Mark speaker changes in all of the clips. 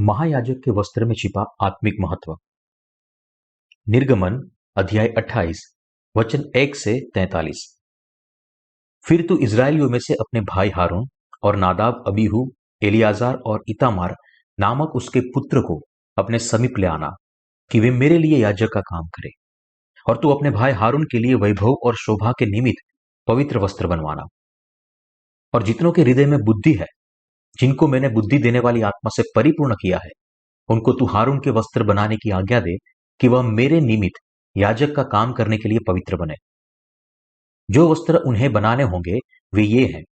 Speaker 1: महायाजक के वस्त्र में छिपा आत्मिक महत्व। निर्गमन अध्याय 28 वचन 1 से 43। फिर तू इस्राएलियों में से अपने भाई हारून और नादाब, अबीहू, एलियाजार और इतामार नामक उसके पुत्र को अपने समीप ले आना कि वे मेरे लिए याजक का काम करें। और तू अपने भाई हारून के लिए वैभव और शोभा के निमित्त पवित्र वस्त्र बनवाना। और जितनों के हृदय में बुद्धि है, जिनको मैंने बुद्धि देने वाली आत्मा से परिपूर्ण किया है, उनको तू हारून के वस्त्र बनाने की आज्ञा दे कि वह मेरे निमित्त याजक का काम करने के लिए पवित्र बने। जो वस्त्र उन्हें बनाने होंगे वे ये हैं,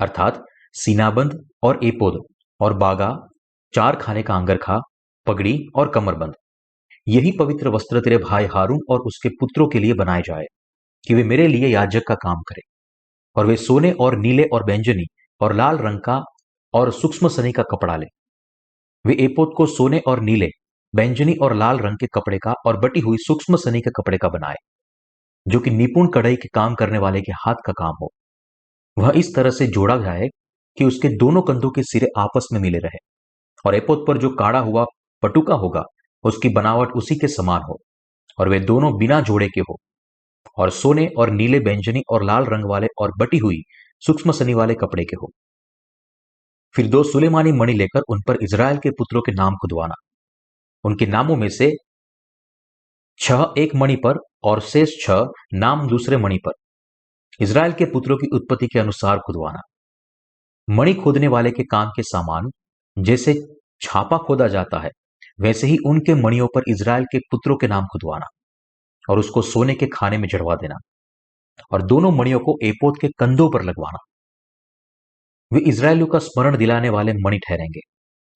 Speaker 1: अर्थात सीनाबंद और एपोद और बागा, 4 खाने का अंगरखा, पगड़ी और कमरबंद। यही पवित्र वस्त्र तेरे भाई हारून और उसके पुत्रों के लिए बनाए जाए कि वे मेरे लिए याजक का काम करें। और वे सोने और नीले और बैंजनी और लाल रंग का और सूक्ष्म सनी का कपड़ा ले। वे एपोद को सोने और नीले, बैंजनी और लाल रंग के कपड़े का और बटी हुई सूक्ष्म सनी के कपड़े का बनाए, जो कि निपुण कढ़ाई के काम करने वाले के हाथ का काम हो। वह इस तरह से जोड़ा जाए कि उसके दोनों कंधों के सिरे आपस में मिले रहे, और एपोद पर जो काढ़ा हुआ पटुका होगा उसकी बनावट उसी के समान हो, और वे दोनों बिना जोड़े के हो, और सोने और नीले, बैंजनी और लाल रंग वाले और बटी हुई सूक्ष्म सनी वाले कपड़े के हो। फिर 2 सुलेमानी मणि लेकर उन पर इज़राइल के पुत्रों के नाम खुदवाना। उनके नामों में से 6 एक मणि पर और शेष 6 नाम दूसरे मणि पर, इज़राइल के पुत्रों की उत्पत्ति के अनुसार खुदवाना। मणि खोदने वाले के काम के सामान जैसे छापा खोदा जाता है, वैसे ही उनके मणियों पर इज़राइल के पुत्रों के नाम खुदवाना और उसको सोने के खाने में जड़वा देना, और दोनों मणियों को एपोद के कंधों पर लगवाना। वे इज़राइलियों का स्मरण दिलाने वाले मणि ठहरेंगे,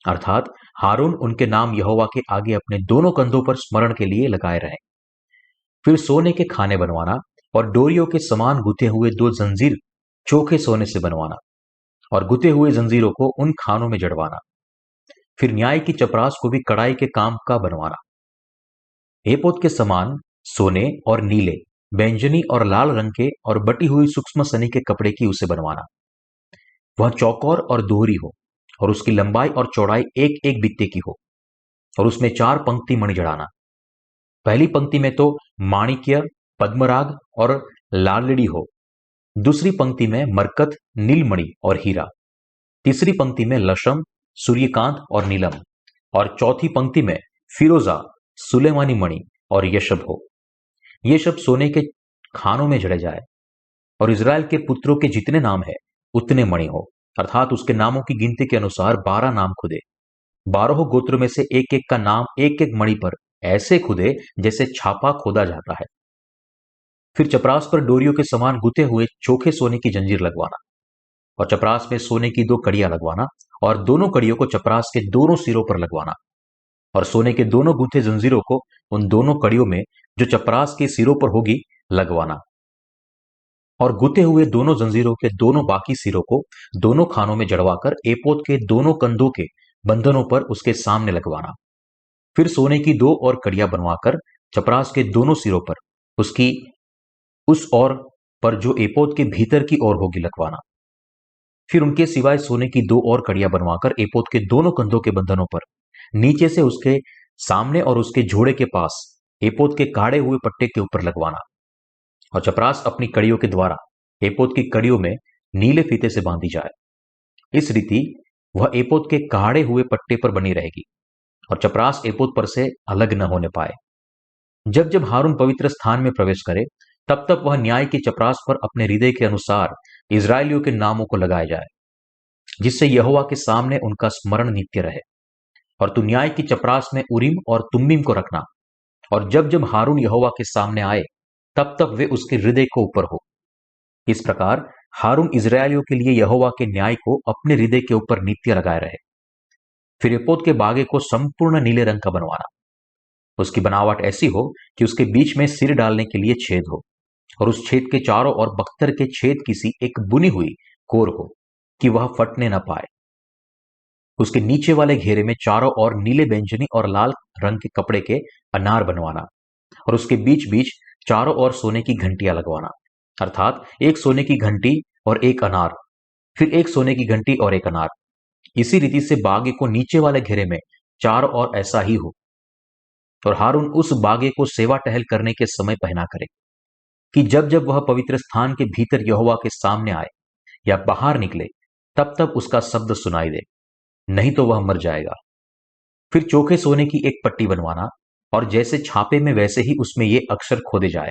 Speaker 1: अर्थात हारून उनके नाम यहोवा के आगे अपने दोनों कंधों पर स्मरण के लिए लगाए रहे। फिर सोने के खाने बनवाना और डोरियों के समान गुथे हुए 2 जंजीर चोखे सोने से बनवाना और गुथे हुए जंजीरों को उन खानों में जड़वाना। फिर न्याय की चपरास को भी कढ़ाई के काम का बनवाना। एपोद के समान सोने और नीले, बैंजनी और लाल रंग के और बटी हुई सूक्ष्म सनी के कपड़े की उसे बनवाना। वह चौकोर और दोहरी हो, और उसकी लंबाई और चौड़ाई एक एक बित्ते की हो, और उसमें 4 पंक्ति मणि जड़ाना। पहली पंक्ति में तो माणिक्य, पद्मराग और लालड़ी हो, दूसरी पंक्ति में मरकत, नीलमणि और हीरा, तीसरी पंक्ति में लशम, सूर्यकांत और नीलम, और चौथी पंक्ति में फिरोजा, सुलेमानी मणि और यशब हो। ये सब सोने के खानों में जड़े जाए। और इज़राइल के पुत्रों के जितने नाम है उतने मणि हो, अर्थात उसके नामों की गिनती के अनुसार 12 नाम खुदे। 12 गोत्र में से एक एक का नाम एक एक मणि पर ऐसे खुदे जैसे छापा खोदा जाता है। फिर चपरास पर डोरियों के समान गुथे हुए चोखे सोने की जंजीर लगवाना, और चपरास में सोने की 2 कड़ियां लगवाना, और दोनों कड़ियों को चपरास के दोनों सिरों पर लगवाना, और सोने के दोनों गूंथे जंजीरों को उन दोनों कड़ियों में जो चपरास के सिरों पर होगी लगवाना, और गुथे हुए दोनों जंजीरों के दोनों बाकी सिरों को दोनों खानों में जड़वाकर एपोद के दोनों कंधों के बंधनों पर उसके सामने लगवाना। फिर सोने की 2 और कड़ियां बनवाकर चपरास के दोनों सिरों पर उसकी उस ओर पर जो एपोद के भीतर की ओर होगी लगवाना। फिर उनके सिवाय सोने की 2 और कड़ियां बनवाकर एपोद के दोनों कंधों के बंधनों पर नीचे से उसके सामने और उसके जोड़े के पास एपोद के काढ़े हुए पट्टे के ऊपर लगवाना। और चपरास अपनी कड़ियों के द्वारा एपोद की कड़ियों में नीले फीते से बांधी जाए। इस रीति वह एपोद के काढ़े हुए पट्टे पर बनी रहेगी, और चपरास एपोद पर से अलग न होने पाए। जब जब हारून पवित्र स्थान में प्रवेश करे, तब तब वह न्याय की चपरास पर अपने हृदय के अनुसार इज़राइलियों के नामों को लगाया जाए, जिससे यहोवा के सामने उनका स्मरण नित्य रहे। और तू न्याय की चपरास में उरीम और तुम्मीम को रखना, और जब जब हारून यहोवा के सामने आए, तब तब वे उसके हृदय को ऊपर हो। इस प्रकार हारून इज़राइलियों के लिए यहोवा के न्याय को अपने हृदय के ऊपर नित्य लगाए रहे। फिर एपोद के बागे को संपूर्ण नीले रंग का बनवाना। उसकी बनावट ऐसी हो कि उसके बीच में सिर डालने के लिए छेद हो, और उस छेद के चारों ओर बख्तर के छेद की सी एक बुनी हुई कोर हो कि वह फटने न पाए। उसके नीचे वाले घेरे में चारों ओर नीले, बैंजनी और लाल रंग के कपड़े के अनार बनवाना, और उसके बीच बीच चारों ओर सोने की घंटियां लगवाना, अर्थात एक सोने की घंटी और एक अनार, फिर एक सोने की घंटी और एक अनार। इसी रीति से बागे को नीचे वाले घेरे में चारों ओर ऐसा ही हो। और हारून उस बागे को सेवा टहल करने के समय पहना करे कि जब जब वह पवित्र स्थान के भीतर यहोवा के सामने आए या बाहर निकले, तब तब उसका शब्द सुनाई दे, नहीं तो वह मर जाएगा। फिर चोखे सोने की एक पट्टी बनवाना, और जैसे छापे में वैसे ही उसमें ये अक्षर खोदे जाए,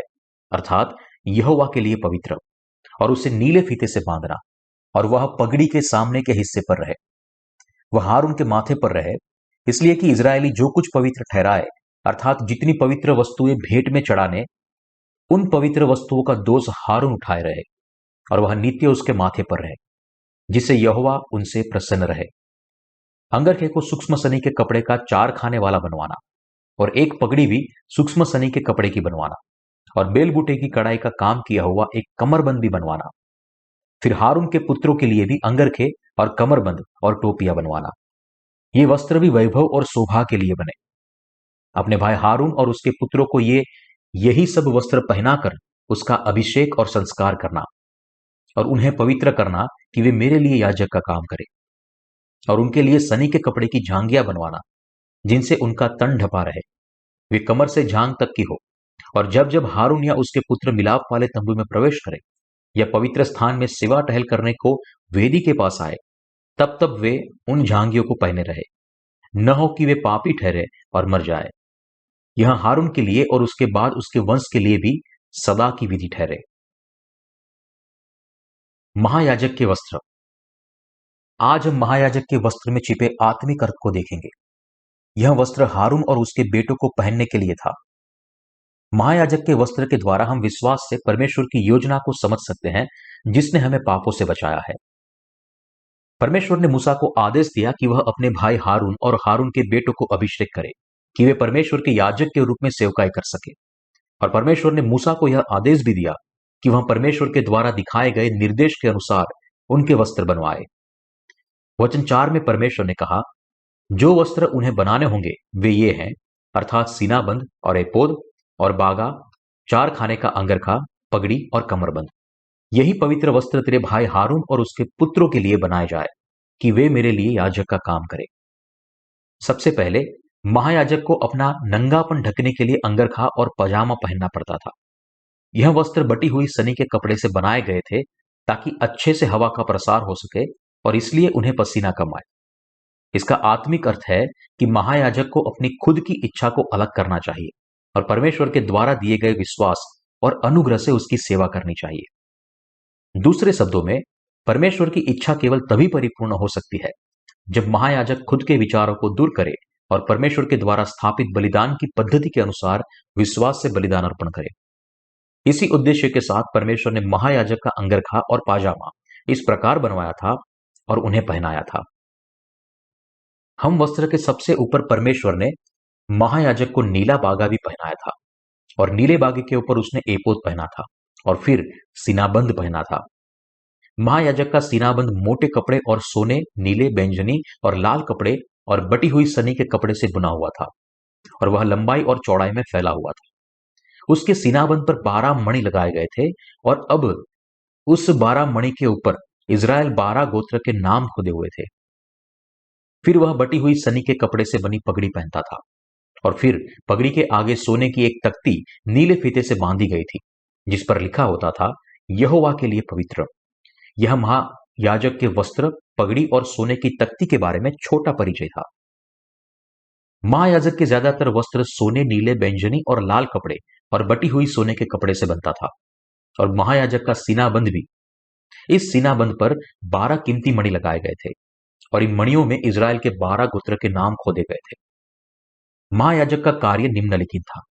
Speaker 1: अर्थात यहोवा के लिए पवित्र, और उसे नीले फीते से बांधना, और वह पगड़ी के सामने के हिस्से पर रहे। वह हारून के माथे पर रहे, इसलिए कि इजरायली जो कुछ पवित्र ठहराए, अर्थात जितनी पवित्र वस्तुएं भेंट में चढ़ाने, उन पवित्र वस्तुओं का दोष हारून उठाए रहे, और वह नित्य उसके माथे पर रहे, जिससे यहोवा उनसे प्रसन्न रहे। अंगरखे को सूक्ष्म सनी के कपड़े का 4 खाने वाला बनवाना, और एक पगड़ी भी सूक्ष्म सनी के कपड़े की बनवाना, और बेलबूटे की कढ़ाई का काम किया हुआ एक कमरबंद भी बनवाना। फिर हारून के पुत्रों के लिए भी अंगरखे और कमरबंद और टोपियां बनवाना। ये वस्त्र भी वैभव और शोभा के लिए बने। अपने भाई हारून और उसके पुत्रों को यही सब वस्त्र पहनाकर उसका अभिषेक और संस्कार करना, और उन्हें पवित्र करना कि वे मेरे लिए याजक का काम करें। और उनके लिए सनी के कपड़े की झांगियां बनवाना, जिनसे उनका तन ढपा रहे, वे कमर से झांग तक की हो। और जब जब हारून या उसके पुत्र मिलाप वाले तंबू में प्रवेश करें या पवित्र स्थान में सेवा टहल करने को वेदी के पास आए, तब तब वे उन झांगियों को पहने रहे, न हो कि वे पापी ठहरे और मर जाए। यह हारून के लिए और उसके बाद उसके वंश के लिए भी सदा की विधि ठहरे। महायाजक के वस्त्र। आज हम महायाजक के वस्त्र में छिपे आत्मिक अर्थ को देखेंगे। यह वस्त्र हारून और उसके बेटों को पहनने के लिए था। महायाजक के वस्त्र के द्वारा हम विश्वास से परमेश्वर की योजना को समझ सकते हैं, जिसने हमें पापों से बचाया है। परमेश्वर ने मूसा को आदेश दिया कि वह अपने भाई हारून और हारून के बेटों को अभिषेक करे, कि वे परमेश्वर के याजक के रूप में सेवकाई कर सके। और परमेश्वर ने मूसा को यह आदेश भी दिया कि वह परमेश्वर के द्वारा दिखाए गए निर्देश के अनुसार उनके वस्त्र बनवाए। वचन 4 में परमेश्वर ने कहा, जो वस्त्र उन्हें बनाने होंगे वे ये हैं, अर्थात सीनाबंद और एपोद और बागा, 4 खाने का अंगरखा, पगड़ी और कमरबंद। यही पवित्र वस्त्र तेरे भाई हारून और उसके पुत्रों के लिए बनाए जाए, कि वे मेरे लिए याजक का काम करें। सबसे पहले महायाजक को अपना नंगापन ढकने के लिए अंगरखा और पजामा पहनना पड़ता था। यह वस्त्र बटी हुई सनी के कपड़े से बनाए गए थे, ताकि अच्छे से हवा का प्रसार हो सके, और इसलिए उन्हें पसीना कम आए। इसका आत्मिक अर्थ है कि महायाजक को अपनी खुद की इच्छा को अलग करना चाहिए और परमेश्वर के द्वारा दिए गए विश्वास और अनुग्रह से उसकी सेवा करनी चाहिए। दूसरे शब्दों में, परमेश्वर की इच्छा केवल तभी परिपूर्ण हो सकती है जब महायाजक खुद के विचारों को दूर करे और परमेश्वर के द्वारा स्थापित बलिदान की पद्धति के अनुसार विश्वास से बलिदान अर्पण करे। इसी उद्देश्य के साथ परमेश्वर ने महायाजक का अंगरखा और पाजामा इस प्रकार बनवाया था और उन्हें पहनाया था। हम वस्त्र के सबसे ऊपर परमेश्वर ने महायाजक को नीला बागा भी पहनाया था, और नीले बागे के ऊपर उसने एपोद पहना था और फिर सीनाबंद पहना था। महायाजक का सीनाबंद मोटे कपड़े और सोने, नीले, बैंगनी और लाल कपड़े और बटी हुई सनी के कपड़े से बुना हुआ था, और वह लंबाई और चौड़ाई में फैला हुआ था। उसके सीनाबंद पर 12 मणि लगाए गए थे, और अब उस 12 मणि के ऊपर इजराइल 12 गोत्र के नाम खुदे हुए थे। फिर वह बटी हुई सनी के कपड़े से बनी पगड़ी पहनता था, और फिर पगड़ी के आगे सोने की एक तख्ती नीले फीते से बांधी गई थी, जिस पर लिखा होता था, यहोवा के लिए पवित्र। यह महायाजक के वस्त्र, पगड़ी और सोने की तख्ती के बारे में छोटा परिचय था। महायाजक के ज्यादातर वस्त्र सोने, नीले, बैंगनी और लाल कपड़े और बटी हुई सोने के कपड़े से बनता था, और महायाजक का सीनाबंद भी। इस सीनाबंद पर 12 कीमती मणि लगाए गए थे, और इन मणियों में इजराइल के 12 गोत्र के नाम खोदे गए थे। महायाजक का कार्य निम्नलिखित था।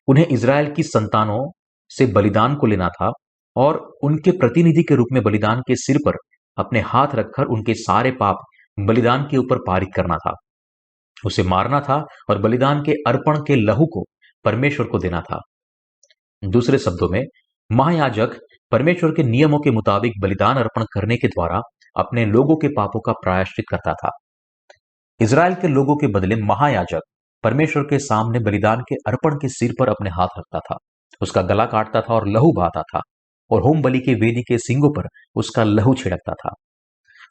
Speaker 1: उन्हें इजराइल की संतानों से बलिदान को लेना था, और उनके प्रतिनिधि के रूप में बलिदान के सिर पर अपने हाथ रखकर उनके सारे पाप बलिदान के ऊपर पारित करना था, उसे मारना था और बलिदान के अर्पण के लहू को परमेश्वर को देना था। दूसरे शब्दों में, महायाजक परमेश्वर के नियमों के मुताबिक बलिदान अर्पण करने के द्वारा अपने लोगों के पापों का प्रायश्चित करता था। इजराइल के लोगों के बदले महायाजक परमेश्वर के सामने बलिदान के अर्पण के सिर पर अपने हाथ रखता था, उसका गला काटता था और लहू बहाता था, और होम बलि के वेदी के सींगों पर उसका लहू छिड़कता था।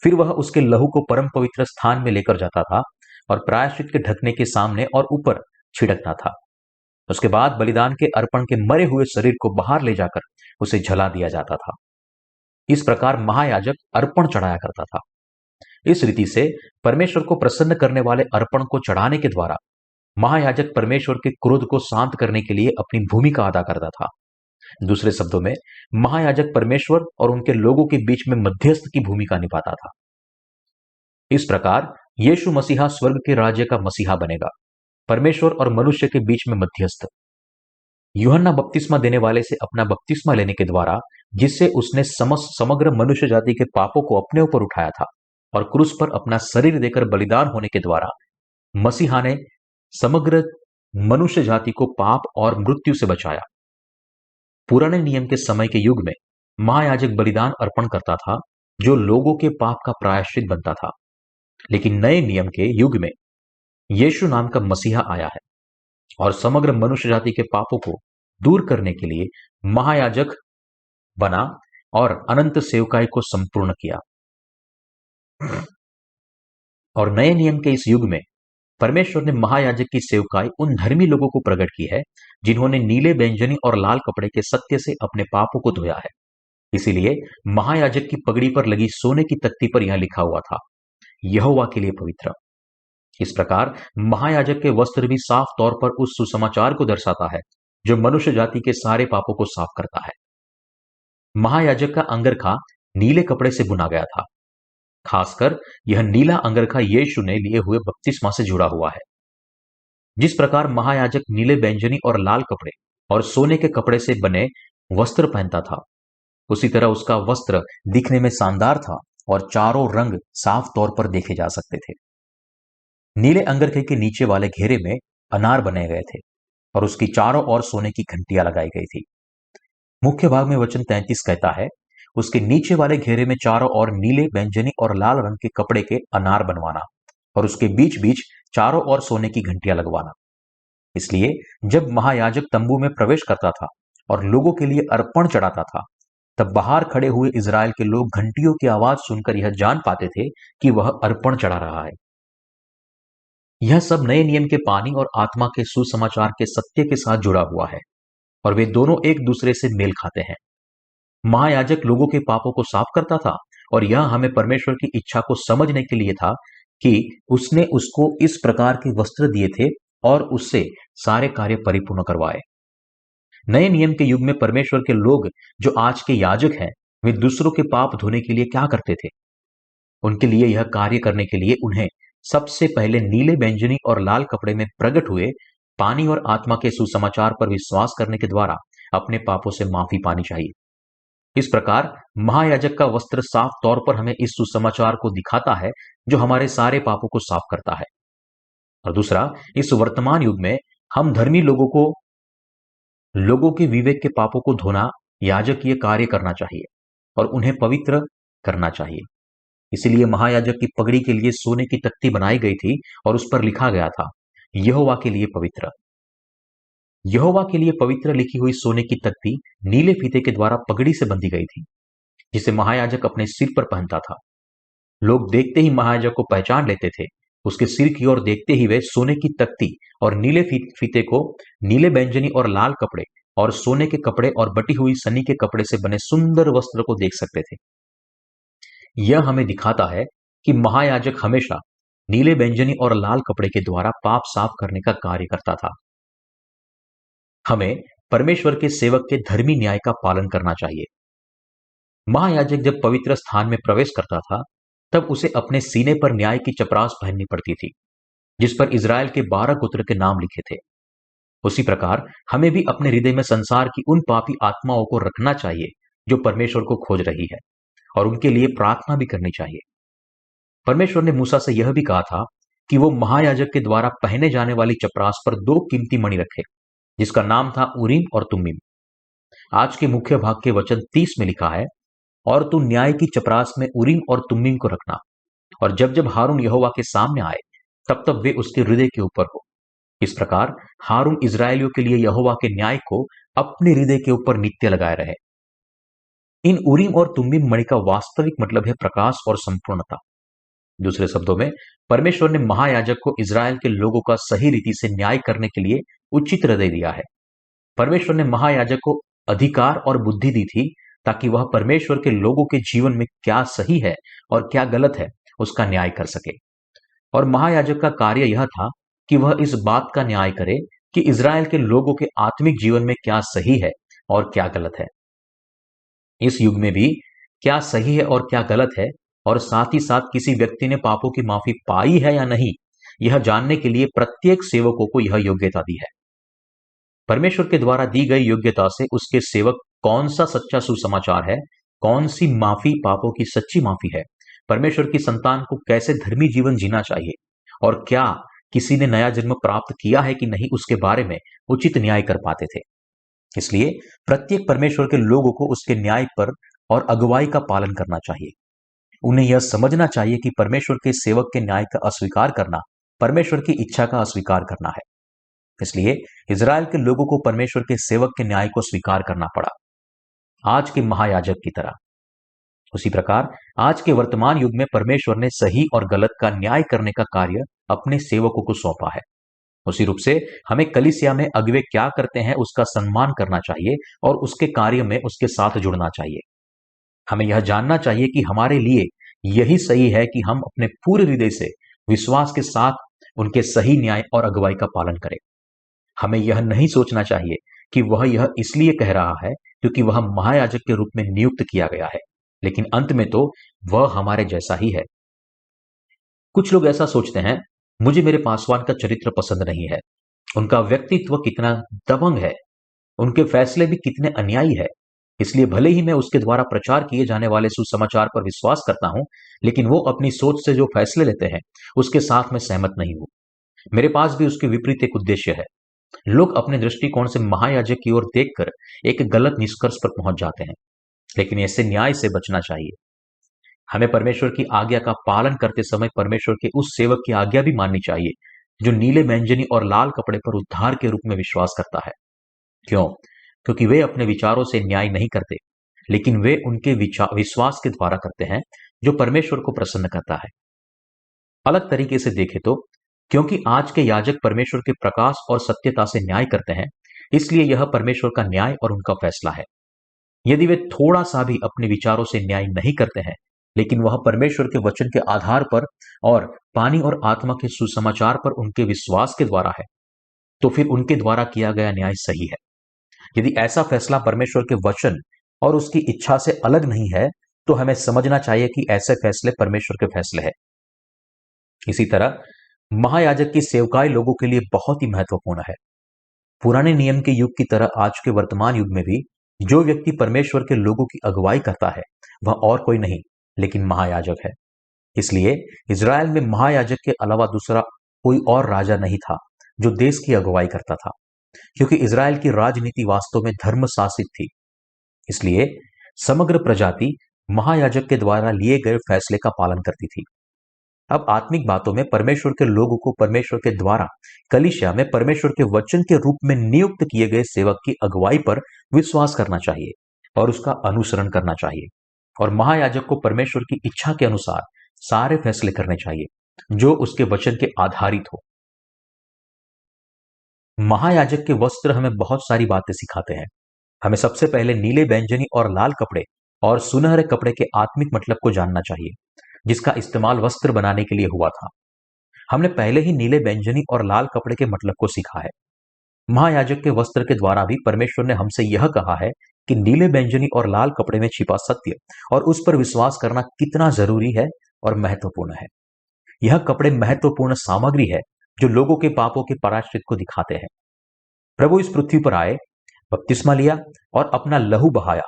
Speaker 1: फिर वह उसके लहू को परम पवित्र स्थान में लेकर जाता था और प्रायश्चित के ढकने के सामने और ऊपर छिड़कना था। उसके बाद बलिदान के अर्पण के मरे हुए शरीर को बाहर ले जाकर उसे जला दिया जाता था। इस प्रकार महायाजक अर्पण चढ़ाया करता था। इस रीति से परमेश्वर को प्रसन्न करने वाले अर्पण को चढ़ाने के द्वारा महायाजक परमेश्वर के क्रोध को शांत करने के लिए अपनी भूमिका अदा करता था। दूसरे शब्दों में, महायाजक परमेश्वर और उनके लोगों के बीच में मध्यस्थ की भूमिका निभाता था। इस प्रकार यीशु मसीहा स्वर्ग के राज्य का मसीहा बनेगा, परमेश्वर और मनुष्य के बीच में मध्यस्थ। यूहन्ना बपतिस्मा देने वाले से अपना बपतिस्मा लेने के द्वारा, जिससे उसने समग्र मनुष्य जाति के पापों को अपने ऊपर उठाया था और क्रूस पर अपना शरीर देकर बलिदान होने के द्वारा मसीहा ने समग्र मनुष्य जाति को पाप और मृत्यु से बचाया। पुराने नियम के समय के युग में महायाजक बलिदान अर्पण करता था, जो लोगों के पाप का प्रायश्चित बनता था। लेकिन नए नियम के युग में यीशु नाम का मसीहा आया है और समग्र मनुष्य जाति के पापों को दूर करने के लिए महायाजक बना और अनंत सेवकाई को संपूर्ण किया। और नए नियम के इस युग में परमेश्वर ने महायाजक की सेवकाई उन धर्मी लोगों को प्रकट की है, जिन्होंने नीले, बैंजनी और लाल कपड़े के सत्य से अपने पापों को धोया है। इसीलिए महायाजक की पगड़ी पर लगी सोने की तख्ती पर यह लिखा हुआ था, यहोवा के लिए पवित्र। इस प्रकार महायाजक के वस्त्र भी साफ तौर पर उस सुसमाचार को दर्शाता है जो मनुष्य जाति के सारे पापों को साफ करता है। महायाजक का अंगरखा नीले कपड़े से बुना गया था। खासकर यह नीला अंगरखा यीशु ने लिए हुए बपतिस्मा से जुड़ा हुआ है। जिस प्रकार महायाजक नीले, बैंजनी और लाल कपड़े और सोने के कपड़े से बने वस्त्र पहनता था, उसी तरह उसका वस्त्र दिखने में शानदार था और चारों रंग साफ तौर पर देखे जा सकते थे। नीले अंगरखे के नीचे वाले घेरे में अनार बने गए थे और उसकी चारों ओर सोने की घंटियां लगाई गई थी। मुख्य भाग में वचन 33 कहता है, उसके नीचे वाले घेरे में चारों ओर नीले, बैंजनी और लाल रंग के कपड़े के अनार बनवाना और उसके बीच बीच चारों ओर सोने की घंटियां लगवाना। इसलिए जब महायाजक तंबू में प्रवेश करता था और लोगों के लिए अर्पण चढ़ाता था, तब बाहर खड़े हुए इजराइल के लोग घंटियों की आवाज सुनकर यह जान पाते थे कि वह अर्पण चढ़ा रहा है। यह सब नए नियम के पानी और आत्मा के सुसमाचार के सत्य के साथ जुड़ा हुआ है और वे दोनों एक दूसरे से मेल खाते हैं। महायाजक लोगों के पापों को साफ करता था और यह हमें परमेश्वर की इच्छा को समझने के लिए था कि उसने उसको इस प्रकार के वस्त्र दिए थे और उससे सारे कार्य परिपूर्ण करवाए। नए नियम के युग में परमेश्वर के लोग जो आज के याजक हैं, वे दूसरों के पाप धोने के लिए क्या करते थे? उनके लिए यह कार्य करने के लिए उन्हें सबसे पहले नीले, बैंजनी और लाल कपड़े में प्रकट हुए पानी और आत्मा के सुसमाचार पर विश्वास करने के द्वारा अपने पापों से माफी पानी चाहिए। इस प्रकार महायाजक का वस्त्र साफ तौर पर हमें इस सुसमाचार को दिखाता है जो हमारे सारे पापों को साफ करता है। और दूसरा, इस वर्तमान युग में हम धर्मी लोगों के विवेक के पापों को धोना याजकीय कार्य करना चाहिए और उन्हें पवित्र करना चाहिए। इसीलिए महायाजक की पगड़ी के लिए सोने की तख्ती बनाई गई थी और उस पर लिखा गया था, यहोवा के लिए पवित्र। यहोवा के लिए पवित्र लिखी हुई सोने की तख्ती नीले फीते के द्वारा पगड़ी से बंधी गई थी, जिसे महायाजक अपने सिर पर पहनता था। लोग देखते ही महायाजक को पहचान लेते थे। उसके सिर की ओर देखते ही वे सोने की तख्ती और नीले फीते को नीले, बैंजनी और लाल कपड़े और सोने के कपड़े और बटी हुई सनी के कपड़े से बने सुंदर वस्त्र को देख सकते थे। यह हमें दिखाता है कि महायाजक हमेशा नीले, बैंजनी और लाल कपड़े के द्वारा पाप साफ करने का कार्य करता था। हमें परमेश्वर के सेवक के धर्मी न्याय का पालन करना चाहिए। महायाजक जब पवित्र स्थान में प्रवेश करता था, तब उसे अपने सीने पर न्याय की चपरास पहननी पड़ती थी, जिस पर इजराइल के 12 गोत्र के नाम लिखे थे। उसी प्रकार हमें भी अपने हृदय में संसार की उन पापी आत्माओं को रखना चाहिए जो परमेश्वर को खोज रही है और उनके लिए प्रार्थना भी करनी चाहिए। परमेश्वर ने मूसा से यह भी कहा था कि वो महायाजक के द्वारा पहने जाने वाली चपरास पर 2 कीमती मणि रखे, जिसका नाम था उरीम और तुम्मीम। आज के मुख्य भाग के वचन 30 में लिखा है, और तू न्याय की चपरास में उरीम और तुम्मीम को रखना, और जब जब हारून यहोवा के सामने आए, तब तब वे उसके हृदय के ऊपर हो। इस प्रकार हारून इजरायलियों के लिए यहोवा के न्याय को अपने हृदय के ऊपर नित्य लगाए रहे। इन उरीम और तुम्मीम मणि का वास्तविक मतलब है प्रकाश और संपूर्णता। दूसरे शब्दों में, परमेश्वर ने महायाजक को इज़राइल के लोगों का सही रीति से न्याय करने के लिए उचित हृदय दिया है। परमेश्वर ने महायाजक को अधिकार और बुद्धि दी थी ताकि वह परमेश्वर के लोगों के जीवन में क्या सही है और क्या गलत है उसका न्याय कर सके। और महायाजक का कार्य यह था कि वह इस बात का न्याय करे कि इज़राइल के लोगों के आत्मिक जीवन में क्या सही है और क्या गलत है। इस युग में भी क्या सही है और क्या गलत है, और साथ ही साथ किसी व्यक्ति ने पापों की माफी पाई है या नहीं, यह जानने के लिए प्रत्येक सेवकों को यह योग्यता दी है। परमेश्वर के द्वारा दी गई योग्यता से उसके सेवक कौन सा सच्चा सुसमाचार है, कौन सी माफी पापों की सच्ची माफी है, परमेश्वर की संतान को कैसे धर्मी जीवन जीना चाहिए, और क्या किसी ने नया जन्म प्राप्त किया है कि नहीं, उसके बारे में उचित न्याय कर पाते थे। इसलिए प्रत्येक परमेश्वर के लोगों को उसके न्याय पर और अगुवाई का पालन करना चाहिए। उन्हें यह समझना चाहिए कि परमेश्वर के सेवक के न्याय का अस्वीकार करना परमेश्वर की इच्छा का अस्वीकार करना है। इसलिए इज़राइल के लोगों को परमेश्वर के सेवक के न्याय को स्वीकार करना पड़ा, आज के महायाजक की तरह। उसी प्रकार आज के वर्तमान युग में परमेश्वर ने सही और गलत का न्याय करने का कार्य अपने सेवकों को सौंपा है। उसी रूप से हमें कलीसिया में अगुवे क्या करते हैं उसका सम्मान करना चाहिए और उसके कार्य में उसके साथ जुड़ना चाहिए। हमें यह जानना चाहिए कि हमारे लिए यही सही है कि हम अपने पूरे हृदय से विश्वास के साथ उनके सही न्याय और अगुवाई का पालन करें। हमें यह नहीं सोचना चाहिए कि वह यह इसलिए कह रहा है क्योंकि वह महायाजक के रूप में नियुक्त किया गया है, लेकिन अंत में तो वह हमारे जैसा ही है। कुछ लोग ऐसा सोचते हैं, मुझे मेरे पासवान का चरित्र पसंद नहीं है, उनका व्यक्तित्व कितना दबंग है, उनके फैसले भी कितने अन्यायी है, इसलिए भले ही मैं उसके द्वारा प्रचार किए जाने वाले सुसमाचार पर विश्वास करता हूं, लेकिन वो अपनी सोच से जो फैसले लेते हैं उसके साथ मैं सहमत नहीं हूं। मेरे पास भी उसके विपरीत एक उद्देश्य है। लोग अपने दृष्टिकोण से महायाजक की ओर देखकर एक गलत निष्कर्ष पर पहुंच जाते हैं, लेकिन ऐसे न्याय से बचना चाहिए। हमें परमेश्वर की आज्ञा का पालन करते समय परमेश्वर के उस सेवक की आज्ञा भी माननी चाहिए जो नीले बैंजनी और लाल कपड़े पर उद्धार के रूप में विश्वास करता है। क्यों? क्योंकि वे अपने विचारों से न्याय नहीं करते, लेकिन वे उनके विश्वास के द्वारा करते हैं जो परमेश्वर को प्रसन्न करता है। अलग तरीके से देखें तो क्योंकि आज के याजक परमेश्वर के प्रकाश और सत्यता से न्याय करते हैं, इसलिए यह परमेश्वर का न्याय और उनका फैसला है। यदि वे थोड़ा सा भी अपने विचारों से न्याय नहीं करते हैं, लेकिन वह परमेश्वर के वचन के आधार पर और पानी और आत्मा के सुसमाचार पर उनके विश्वास के द्वारा है, तो फिर उनके द्वारा किया गया न्याय सही है। यदि ऐसा फैसला परमेश्वर के वचन और उसकी इच्छा से अलग नहीं है, तो हमें समझना चाहिए कि ऐसे फैसले परमेश्वर के फैसले हैं। इसी तरह महायाजक की सेवकाई लोगों के लिए बहुत ही महत्वपूर्ण है। पुराने नियम के युग की तरह आज के वर्तमान युग में भी जो व्यक्ति परमेश्वर के लोगों की अगुवाई करता है वह और कोई नहीं लेकिन महायाजक है। इसलिए इज़राइल में महायाजक के अलावा दूसरा कोई और राजा नहीं था जो देश की अगुवाई करता था, क्योंकि इज़राइल की राजनीति वास्तव में धर्म शासित थी। इसलिए समग्र प्रजाति महायाजक के द्वारा लिए गए फैसले का पालन करती थी। अब आत्मिक बातों में परमेश्वर के लोगों को परमेश्वर के द्वारा कलीसिया में परमेश्वर के वचन के रूप में नियुक्त किए गए सेवक की अगुवाई पर विश्वास करना चाहिए और उसका अनुसरण करना चाहिए, और महायाजक को परमेश्वर की इच्छा के अनुसार सारे फैसले करने चाहिए जो उसके वचन के आधारित हो। महायाजक के वस्त्र हमें बहुत सारी बातें सिखाते हैं। हमें सबसे पहले नीले बैंजनी और लाल कपड़े और सुनहरे कपड़े के आत्मिक मतलब को जानना चाहिए जिसका इस्तेमाल वस्त्र बनाने के लिए हुआ था। हमने पहले ही नीले बैंजनी और लाल कपड़े के मतलब को सीखा है। महायाजक के वस्त्र के द्वारा भी परमेश्वर ने हमसे यह कहा है कि नीले बैंजनी और लाल कपड़े में छिपा सत्य और उस पर विश्वास करना कितना जरूरी है और महत्वपूर्ण है। यह कपड़े महत्वपूर्ण सामग्री है जो लोगों के पापों के प्रायश्चित को दिखाते हैं। प्रभु इस पृथ्वी पर आए, बपतिस्मा लिया और अपना लहू बहाया।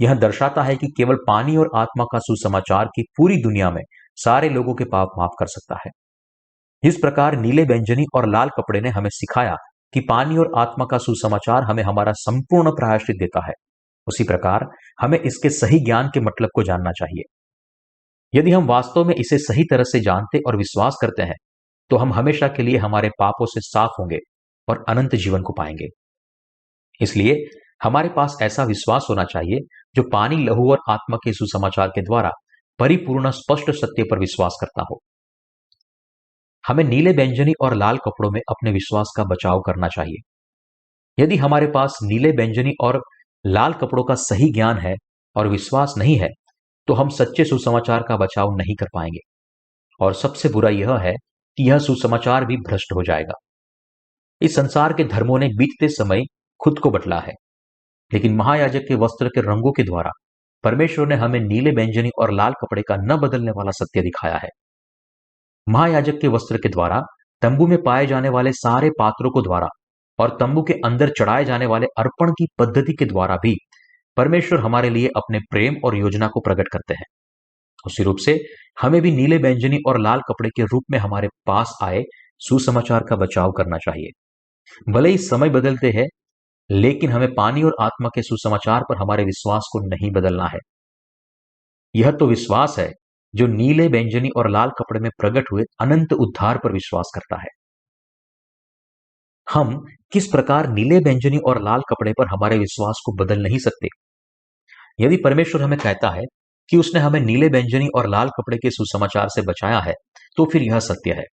Speaker 1: यह दर्शाता है कि केवल पानी और आत्मा का सुसमाचार की पूरी दुनिया में सारे लोगों के पाप माफ कर सकता है। जिस प्रकार नीले बैंजनी और लाल कपड़े ने हमें सिखाया कि पानी और आत्मा का सुसमाचार हमें हमारा संपूर्ण प्रायश्चित देता है, उसी प्रकार हमें इसके सही ज्ञान के मतलब को जानना चाहिए। यदि हम वास्तव में इसे सही तरह से जानते और विश्वास करते हैं, तो हम हमेशा के लिए हमारे पापों से साफ होंगे और अनंत जीवन को पाएंगे। इसलिए हमारे पास ऐसा विश्वास होना चाहिए जो पानी, लहू और आत्मा के सुसमाचार के द्वारा परिपूर्ण स्पष्ट सत्य पर विश्वास करता हो। हमें नीले बैंगनी और लाल कपड़ों में अपने विश्वास का बचाव करना चाहिए। यदि हमारे पास नीले बैंगनी और लाल कपड़ों का सही ज्ञान है और विश्वास नहीं है, तो हम सच्चे सुसमाचार का बचाव नहीं कर पाएंगे। और सबसे बुरा यह है कि यह सुसमाचार भी भ्रष्ट हो जाएगा। इस संसार के धर्मों ने बीतते समय खुद को बदला है, लेकिन महायाजक के वस्त्र के रंगों के द्वारा परमेश्वर ने हमें नीले बैंगनी और लाल कपड़े का न बदलने वाला सत्य दिखाया है। महायाजक के वस्त्र के द्वारा तंबू में पाए जाने वाले सारे पात्रों को द्वारा और तंबू के अंदर चढ़ाए जाने वाले अर्पण की पद्धति के द्वारा भी परमेश्वर हमारे लिए अपने प्रेम और योजना को प्रकट करते हैं। उसी रूप से हमें भी नीले बैंगनी और लाल कपड़े के रूप में हमारे पास आए सुसमाचार का बचाव करना चाहिए। भले ही समय बदलते हैं, लेकिन हमें पानी और आत्मा के सुसमाचार पर हमारे विश्वास को नहीं बदलना है। यह तो विश्वास है जो नीले बैंगनी और लाल कपड़े में प्रकट हुए अनंत उद्धार पर विश्वास करता है। हम किस प्रकार नीले बैंगनी और लाल कपड़े पर हमारे विश्वास को बदल नहीं सकते। यदि परमेश्वर हमें कहता है कि उसने हमें नीले बैंगनी और लाल कपड़े के सुसमाचार से बचाया है, तो फिर यह सत्य है।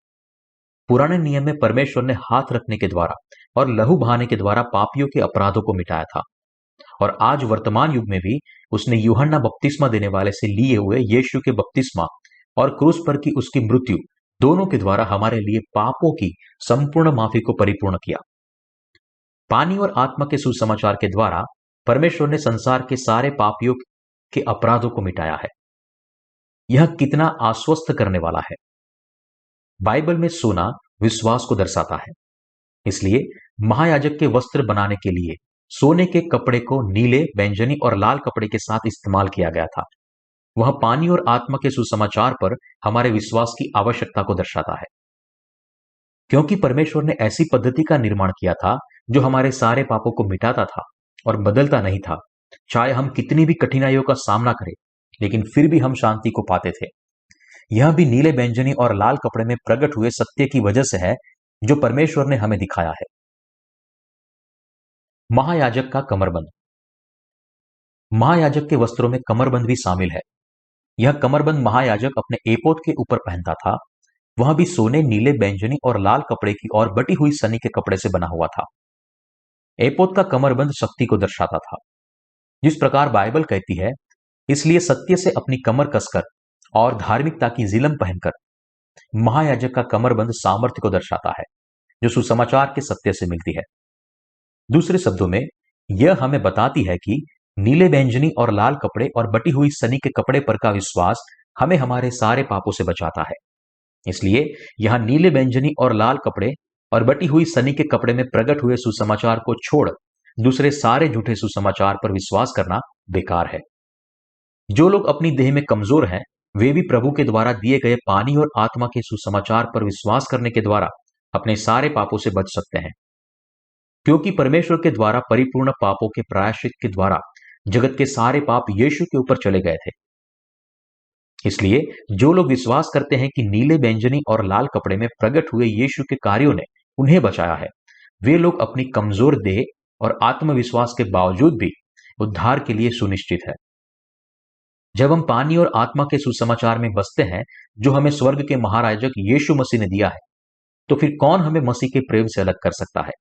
Speaker 1: पुराने नियम में परमेश्वर ने हाथ रखने के द्वारा और लहू बहाने के द्वारा पापियों के अपराधों को मिटाया था, और आज वर्तमान युग में भी उसने यूहन्ना बपतिस्मा देने वाले से लिए हुए यीशु के बपतिस्मा और क्रूस पर की उसकी मृत्यु दोनों के द्वारा हमारे लिए पापों की संपूर्ण माफी को परिपूर्ण किया। पानी और आत्मा के सुसमाचार के द्वारा परमेश्वर ने संसार के सारे पापियों के अपराधों को मिटाया है। यह कितना आश्वस्त करने वाला है। बाइबल में सोना विश्वास को दर्शाता है, इसलिए महायाजक के वस्त्र बनाने के लिए सोने के कपड़े को नीले बैंगनी और लाल कपड़े के साथ इस्तेमाल किया गया था। वह पानी और आत्मा के सुसमाचार पर हमारे विश्वास की आवश्यकता को दर्शाता है, क्योंकि परमेश्वर ने ऐसी पद्धति का निर्माण किया था जो हमारे सारे पापों को मिटाता था और बदलता नहीं था। चाहे हम कितनी भी कठिनाइयों का सामना करें, लेकिन फिर भी हम शांति को पाते थे। यह भी नीले बैंगनी और लाल कपड़े में प्रकट हुए सत्य की वजह से है जो परमेश्वर ने हमें दिखाया है। महायाजक का कमरबंद। महायाजक के वस्त्रों में कमरबंद भी शामिल है। यह कमरबंद महायाजक अपने एपोद के ऊपर पहनता था। वह भी सोने, नीले बैंगनी और लाल कपड़े की और बटी हुई सनी के कपड़े से बना हुआ था। एपोद का कमरबंद शक्ति को दर्शाता था, जिस प्रकार बाइबल कहती है, इसलिए सत्य से अपनी कमर कसकर और धार्मिकता की जिलम पहनकर। महायाजक का कमरबंद सामर्थ्य को दर्शाता है जो सुसमाचार के सत्य से मिलती है। दूसरे शब्दों में यह हमें बताती है कि नीले बैंगनी और लाल कपड़े और बटी हुई सनी के कपड़े पर का विश्वास हमें हमारे सारे पापों से बचाता है। इसलिए यहां नीले बैंगनी और लाल कपड़े और बटी हुई सनी के कपड़े में प्रकट हुए सुसमाचार को छोड़ दूसरे सारे झूठे सुसमाचार पर विश्वास करना बेकार है। जो लोग अपनी देह में कमजोर हैं, वे भी प्रभु के द्वारा दिए गए पानी और आत्मा के सुसमाचार पर विश्वास करने के द्वारा अपने सारे पापों से बच सकते हैं, क्योंकि परमेश्वर के द्वारा परिपूर्ण पापों के प्रायश्चित के द्वारा जगत के सारे पाप यीशु के ऊपर चले गए थे। इसलिए जो लोग विश्वास करते हैं कि नीले बैंगनी और लाल कपड़े में प्रकट हुए यीशु के कार्यों ने उन्हें बचाया है, वे लोग अपनी कमजोर देह और आत्मविश्वास के बावजूद भी उद्धार के लिए सुनिश्चित है। जब हम पानी और आत्मा के सुसमाचार में बसते हैं जो हमें स्वर्ग के महाराजक यीशु मसीह ने दिया है, तो फिर कौन हमें मसीह के प्रेम से अलग कर सकता है।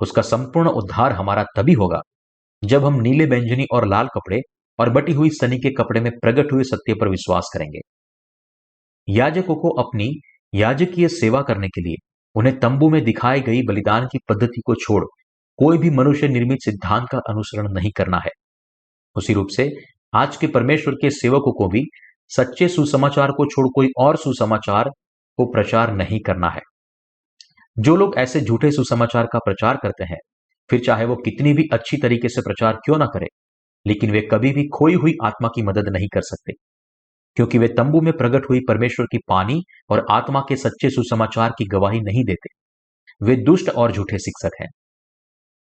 Speaker 1: उसका संपूर्ण उद्धार हमारा तभी होगा जब हम नीले बैंगनी और लाल कपड़े और बटी हुई सनी के कपड़े में प्रकट हुए सत्य पर विश्वास करेंगे। याजकों को अपनी याजकीय सेवा करने के लिए उन्हें तंबू में दिखाई गई बलिदान की पद्धति को छोड़ कोई भी मनुष्य निर्मित सिद्धांत का अनुसरण नहीं करना है। उसी रूप से आज के परमेश्वर के सेवकों को भी सच्चे सुसमाचार को छोड़ कोई और सुसमाचार को प्रचार नहीं करना है। जो लोग ऐसे झूठे सुसमाचार का प्रचार करते हैं, फिर चाहे वो कितनी भी अच्छी तरीके से प्रचार क्यों ना करें, लेकिन वे कभी भी खोई हुई आत्मा की मदद नहीं कर सकते, क्योंकि वे तंबू में प्रकट हुई परमेश्वर की पानी और आत्मा के सच्चे सुसमाचार की गवाही नहीं देते। वे दुष्ट और झूठे शिक्षक हैं।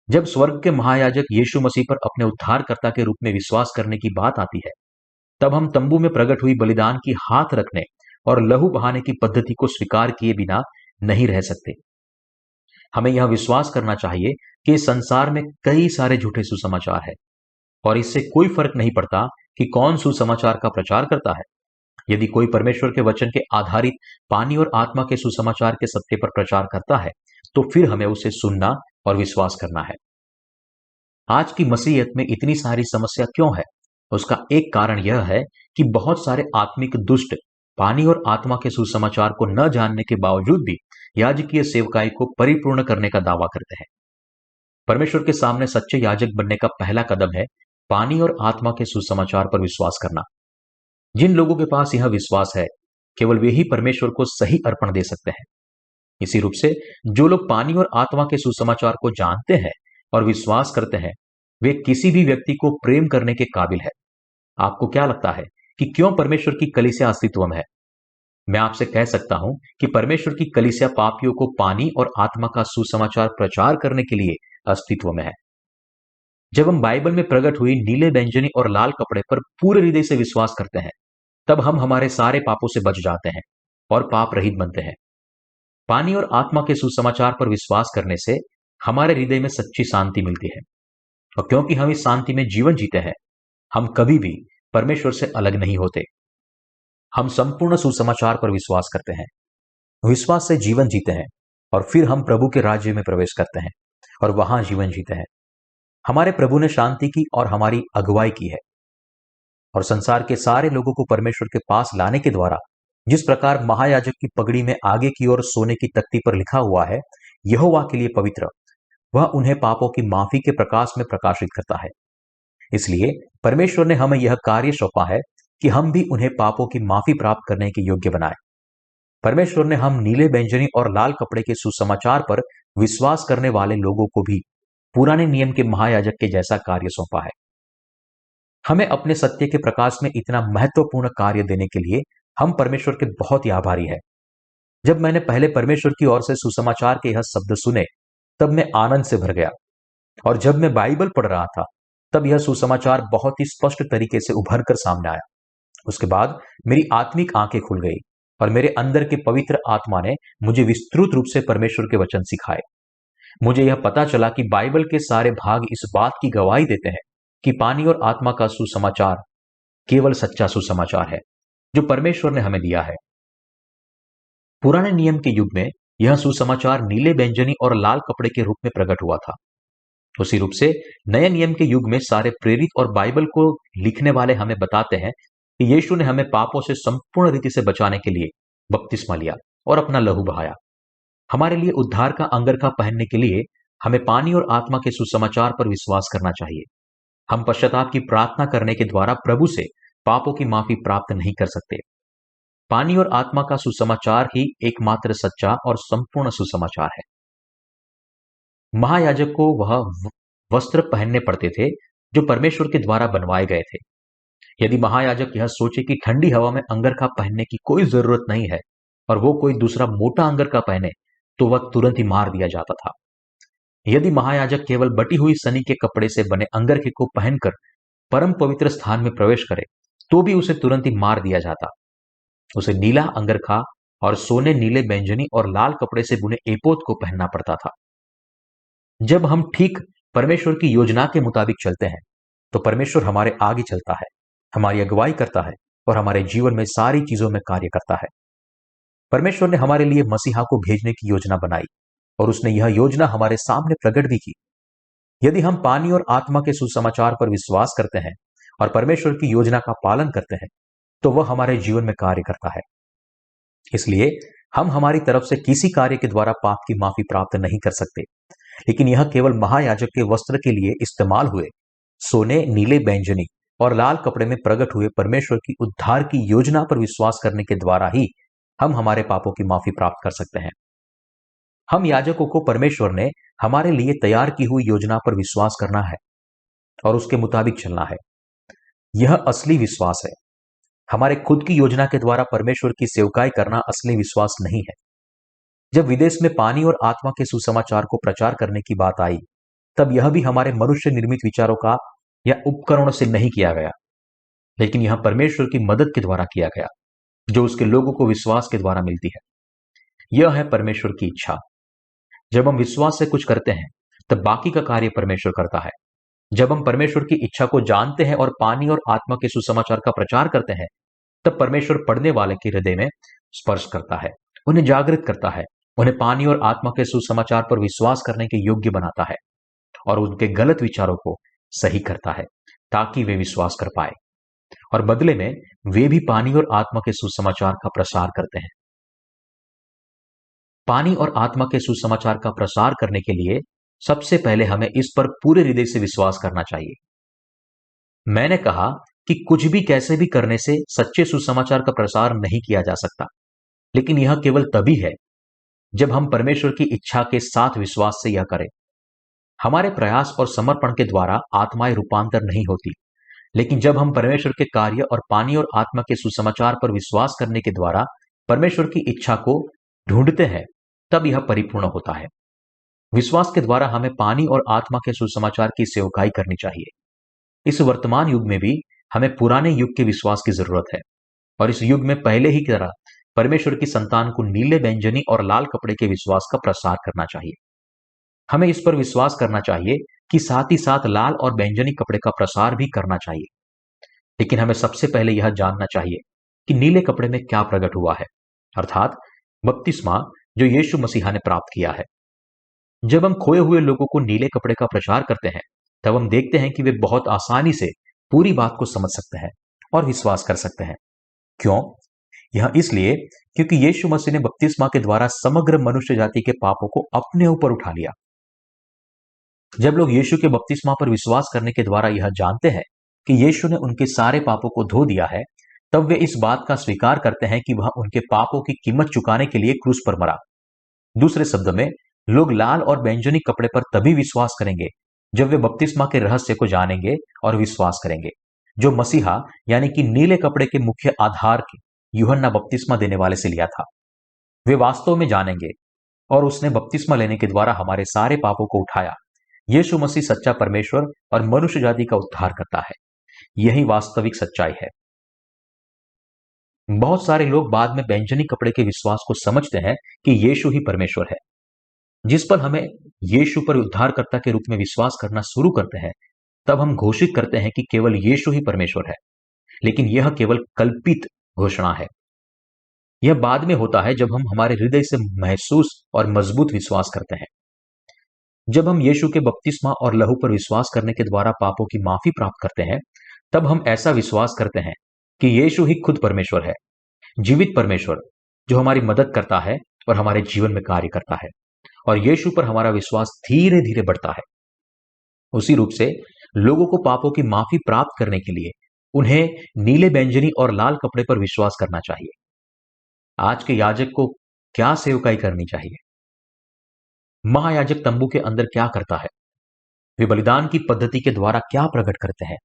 Speaker 1: जब स्वर्ग के महायाजक यीशु मसीह पर अपने उद्धारकर्ता के रूप में विश्वास करने की बात आती है, तब हम तंबू में प्रकट हुई बलिदान की हाथ रखने और लहू बहाने की पद्धति को स्वीकार किए बिना नहीं रह सकते। हमें यह विश्वास करना चाहिए कि इस संसार में कई सारे झूठे सुसमाचार है, और इससे कोई फर्क नहीं पड़ता कि कौन सुसमाचार का प्रचार करता है। यदि कोई परमेश्वर के वचन के आधारित पानी और आत्मा के सुसमाचार के सत्य पर प्रचार करता है, तो फिर हमें उसे सुनना और विश्वास करना है। आज की मसीहत में इतनी सारी समस्या क्यों है? उसका एक कारण यह है कि बहुत सारे आत्मिक दुष्ट पानी और आत्मा के सुसमाचार को न जानने के बावजूद भी याजकीय सेवकाई को परिपूर्ण करने का दावा करते हैं। परमेश्वर के सामने सच्चे याजक बनने का पहला कदम है पानी और आत्मा के सुसमाचार पर विश्वास करना। जिन लोगों के पास यह विश्वास है, केवल वे ही परमेश्वर को सही अर्पण दे सकते हैं। इसी रूप से जो लोग पानी और आत्मा के सुसमाचार को जानते हैं और विश्वास करते हैं, वे किसी भी व्यक्ति को प्रेम करने के काबिल है। आपको क्या लगता है कि क्यों परमेश्वर की कलीसिया अस्तित्व में है? मैं आपसे कह सकता हूं कि परमेश्वर की कलीसिया पापियों को पानी और आत्मा का सुसमाचार प्रचार करने के लिए अस्तित्व में है। जब हम बाइबल में प्रकट हुई नीले, बैंगनी और लाल कपड़े पर पूरे हृदय से विश्वास करते हैं, तब हम हमारे सारे पापों से बच जाते हैं और पाप रहित बनते हैं। पानी और आत्मा के सुसमाचार पर विश्वास करने से हमारे हृदय में सच्ची शांति मिलती है, और क्योंकि हम इस शांति में जीवन जीते हैं, हम कभी भी परमेश्वर से अलग नहीं होते। हम संपूर्ण सुसमाचार पर विश्वास करते हैं, विश्वास से जीवन जीते हैं, और फिर हम प्रभु के राज्य में प्रवेश करते हैं और वहां जीवन जीते हैं। हमारे प्रभु ने शांति की और हमारी अगुवाई की है, और संसार के सारे लोगों को परमेश्वर के पास लाने के द्वारा जिस प्रकार महायाजक की पगड़ी में आगे की ओर सोने की तख्ती पर लिखा हुआ है, यहोवा के लिए पवित्र, वह उन्हें पापों की माफी के प्रकाश में प्रकाशित करता है। इसलिए परमेश्वर ने हमें यह कार्य सौंपा है कि हम भी उन्हें पापों की माफी प्राप्त करने के योग्य बनाए। परमेश्वर ने हम नीले, बैंगनी और लाल कपड़े के सुसमाचार पर विश्वास करने वाले लोगों को भी पुराने नियम के महायाजक के जैसा कार्य सौंपा है। हमें अपने सत्य के प्रकाश में इतना महत्वपूर्ण कार्य देने के लिए हम परमेश्वर के बहुत ही आभारी हैं। जब मैंने पहले परमेश्वर की ओर से सुसमाचार के यह शब्द सुने, तब मैं आनंद से भर गया, और जब मैं बाइबल पढ़ रहा था, तब यह सुसमाचार बहुत ही स्पष्ट तरीके से उभर कर सामने आया। उसके बाद मेरी आत्मिक आंखें खुल गई, और मेरे अंदर के पवित्र आत्मा ने मुझे विस्तृत रूप से परमेश्वर के वचन सिखाए। मुझे यह पता चला कि बाइबल के सारे भाग इस बात की गवाही देते हैं कि पानी और आत्मा का सुसमाचार केवल सच्चा सुसमाचार है जो परमेश्वर ने हमें दिया है। पुराने नियम के युग में यह सुसमाचार नीले, बैंगनी और लाल कपड़े के रूप में प्रकट हुआ था। उसी रूप से नए नियम के युग में सारे प्रेरित और बाइबल को लिखने वाले हमें बताते हैं कि यीशु ने हमें पापों से संपूर्ण रीति से बचाने के लिए बपतिस्मा लिया और अपना लहू बहाया। हमारे लिए उद्धार का अंगरखा पहनने के लिए हमें पानी और आत्मा के सुसमाचार पर विश्वास करना चाहिए। हम पश्चाताप की प्रार्थना करने के द्वारा प्रभु से पापों की माफी प्राप्त नहीं कर सकते। पानी और आत्मा का सुसमाचार ही एकमात्र सच्चा और संपूर्ण सुसमाचार है। महायाजक को वह वस्त्र पहनने पड़ते थे जो परमेश्वर के द्वारा बनवाए गए थे। यदि महायाजक यह सोचे कि ठंडी हवा में अंगरखा पहनने की कोई जरूरत नहीं है और वो कोई दूसरा मोटा अंगरखा पहने, तो वह तुरंत ही मार दिया जाता था। यदि महायाजक केवल बटी हुई सनी के कपड़े से बने अंगरखे को पहनकर परम पवित्र स्थान में प्रवेश करे, तो भी उसे तुरंत ही मार दिया जाता। उसे नीला अंगरखा और सोने, नीले, बैंगनी और लाल कपड़े से बुने एपोद को पहनना पड़ता था। जब हम ठीक परमेश्वर की योजना के मुताबिक चलते हैं, तो परमेश्वर हमारे आगे चलता है, हमारी अगुवाई करता है और हमारे जीवन में सारी चीजों में कार्य करता है। परमेश्वर ने हमारे लिए मसीहा को भेजने की योजना बनाई, और उसने यह योजना हमारे सामने प्रकट भी की। यदि हम पानी और आत्मा के सुसमाचार पर विश्वास करते हैं और परमेश्वर की योजना का पालन करते हैं, तो वह हमारे जीवन में कार्य करता है। इसलिए हम हमारी तरफ से किसी कार्य के द्वारा पाप की माफी प्राप्त नहीं कर सकते, लेकिन यह केवल महायाजक के वस्त्र के लिए इस्तेमाल हुए सोने, नीले, बैंगनी और लाल कपड़े में प्रकट हुए परमेश्वर की उद्धार की योजना पर विश्वास करने के द्वारा ही हम हमारे पापों की माफी प्राप्त कर सकते हैं। हम याजकों को परमेश्वर ने हमारे लिए तैयार की हुई योजना पर विश्वास करना है और उसके मुताबिक चलना है। यह असली विश्वास है। हमारे खुद की योजना के द्वारा परमेश्वर की सेवकाई करना असली विश्वास नहीं है। जब विदेश में पानी और आत्मा के सुसमाचार को प्रचार करने की बात आई, तब यह भी हमारे मनुष्य निर्मित विचारों का या उपकरणों से नहीं किया गया, लेकिन यह परमेश्वर की मदद के द्वारा किया गया, जो उसके लोगों को विश्वास के द्वारा मिलती है। यह है परमेश्वर की इच्छा। जब हम विश्वास से कुछ करते हैं, तब बाकी का कार्य परमेश्वर करता है। जब हम परमेश्वर की इच्छा को जानते हैं और पानी और आत्मा के सुसमाचार का प्रचार करते हैं, तब परमेश्वर पढ़ने वाले के हृदय में स्पर्श करता है, उन्हें जागृत करता है, उन्हें पानी और आत्मा के सुसमाचार पर विश्वास करने के योग्य बनाता है और उनके गलत विचारों को सही करता है ताकि वे विश्वास कर पाए और बदले में वे भी पानी और आत्मा के सुसमाचार का प्रसार करते हैं। पानी और आत्मा के सुसमाचार का प्रसार करने के लिए सबसे पहले हमें इस पर पूरे हृदय से विश्वास करना चाहिए। मैंने कहा कि कुछ भी कैसे भी करने से सच्चे सुसमाचार का प्रसार नहीं किया जा सकता, लेकिन यह केवल तभी है जब हम परमेश्वर की इच्छा के साथ विश्वास से यह करें। हमारे प्रयास और समर्पण के द्वारा आत्माएं रूपांतर नहीं होती, लेकिन जब हम परमेश्वर के कार्य और पानी और आत्मा के सुसमाचार पर विश्वास करने के द्वारा परमेश्वर की इच्छा को ढूंढते हैं, तब यह परिपूर्ण होता है। विश्वास के द्वारा हमें पानी और आत्मा के सुसमाचार की सेवकाई करनी चाहिए। इस वर्तमान युग में भी हमें पुराने युग के विश्वास की जरूरत है और इस युग में पहले ही की तरह परमेश्वर की संतान को नीले, बैंगनी और लाल कपड़े के विश्वास का प्रसार करना चाहिए। हमें इस पर विश्वास करना चाहिए कि साथ ही साथ लाल और बैंगनी कपड़े का प्रसार भी करना चाहिए। लेकिन हमें सबसे पहले यह जानना चाहिए कि नीले कपड़े में क्या प्रकट हुआ है, अर्थात बपतिस्मा जो यीशु मसीहा ने प्राप्त किया है। जब हम खोए हुए लोगों को नीले कपड़े का प्रचार करते हैं, तब हम देखते हैं कि वे बहुत आसानी से पूरी बात को समझ सकते हैं और विश्वास कर सकते हैं। क्यों? यह इसलिए क्योंकि यीशु मसीह ने बपतिस्मा के द्वारा समग्र मनुष्य जाति के पापों को अपने ऊपर उठा लिया। जब लोग यीशु के बपतिस्मा पर विश्वास करने के द्वारा यह जानते हैं कि यीशु ने उनके सारे पापों को धो दिया है, तब वे इस बात का स्वीकार करते हैं कि वह उनके पापों की कीमत चुकाने के लिए क्रूस पर मरा। दूसरे शब्दों में, लोग लाल और बैंगनी कपड़े पर तभी विश्वास करेंगे जब वे बपतिस्मा के रहस्य को जानेंगे और विश्वास करेंगे, जो मसीहा यानी कि नीले कपड़े के मुख्य आधार के यूहन्ना बपतिस्मा देने वाले से लिया था। वे वास्तव में जानेंगे और उसने बपतिस्मा लेने के द्वारा हमारे सारे पापों को उठाया। यीशु मसीह सच्चा परमेश्वर और मनुष्य जाति का उद्धार करता है। यही वास्तविक सच्चाई है। बहुत सारे लोग बाद में बैंगनी कपड़े के विश्वास को समझते हैं कि यीशु ही परमेश्वर है। जिस पर हमें यीशु पर उद्धारकर्ता के रूप में विश्वास करना शुरू करते हैं, तब हम घोषित करते हैं कि केवल यीशु ही परमेश्वर है। लेकिन यह केवल कल्पित घोषणा है। यह बाद में होता है जब हम हमारे हृदय से महसूस और मजबूत विश्वास करते हैं। जब हम यीशु के बपतिस्मा और लहू पर विश्वास करने के द्वारा पापों की माफी प्राप्त करते हैं, तब हम ऐसा विश्वास करते हैं कि यीशु ही खुद परमेश्वर है, जीवित परमेश्वर जो हमारी मदद करता है और हमारे जीवन में कार्य करता है, और यीशु पर हमारा विश्वास धीरे धीरे बढ़ता है। उसी रूप से लोगों को पापों की माफी प्राप्त करने के लिए उन्हें नीले, बैंगनी और लाल कपड़े पर विश्वास करना चाहिए। आज के याजक को क्या सेवकाई करनी चाहिए? महायाजक तंबू के अंदर क्या करता है? वे बलिदान की पद्धति के द्वारा क्या प्रकट करते हैं?